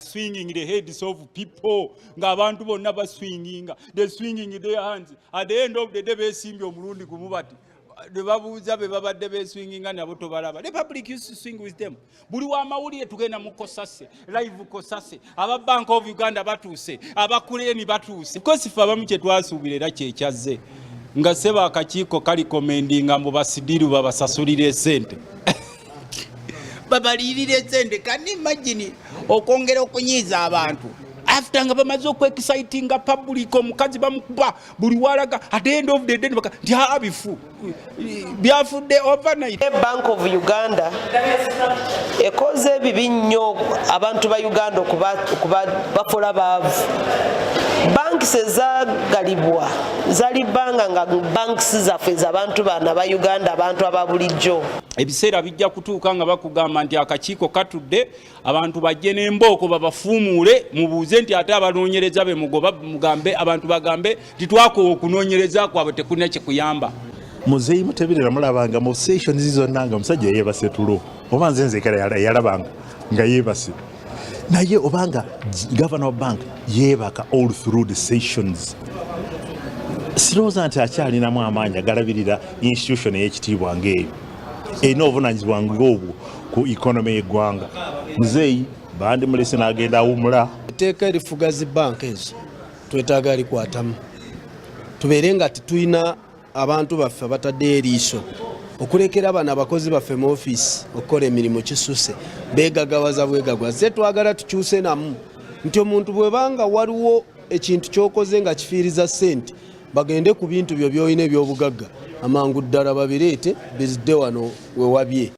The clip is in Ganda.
swinging the heads of people ng'abantu bonna baswinginga they swinging their hands at the end of the day besimbye omulundi gumu bati de babuuza be babadde beswinginga nabo tobalaba. The public used to swing with them. Buli wa mawulire tugenda mu Kosase live Kosase aba Bank of Uganda batuuse abakuleni batuuse because ife abamu kye twasuubira era kye kyazze nga seba akakiiko kali commendinga mu basidiru babasasulire sente babalirire sente. Can you imagine okongera okunyiza abantu after nga bamaze okwekisayitinga public omukazi bamukuba buli walaga at the end of the day byabifu byafudde overnight. Bank of Uganda ekoze ebibi nnyo abantu ba Uganda okuba bakola baavu. Banks ezagalibwa zalibanga nga banks zaffe z'abantu bana ba Uganda abantu ababulijjo. Ebiseera bijja kutuuka nga bakugamba nti akakiiko katudde abantu bajje n'embooko babafuumuule mubuuze nti ate abanoonyereza be mugoba mugambe abantu bagambe titwakowa okunoonyereza kwabwe tekulina kyekuyamba. Muzeeyi Muteberera mulabanga mu sessions zonna nga omusajja yeebase tulo oba nze nzekera yalabanga nga yeebase naye obanga governor of bank yeebaka all through the sessions sirowooza nti akyalinamu amaanyi agalabirira institution ey'ekitiibwa ng'eyo erina obuvunaanyizibwa ng'obwo ku economy y'eggwanga. Muzeeyi bandi mulese n'agenda awumula. Etteeka erifuga zi bank ezo twetaaga likwatamu tubeere nga tetulina abantu baffe abatadde eriiso okulekera bano abakozi baffe mu office okukola emirimu kisuse beegagawaza bwegagwa. Ze twagala tukyuse namu nti omuntu bwebanga waliwo ekintu kyokoze nga kifiiriza ssente bagende ku bintu byo by'olina eby'obugagga amangu ddala babireete bizidde wano we wabye.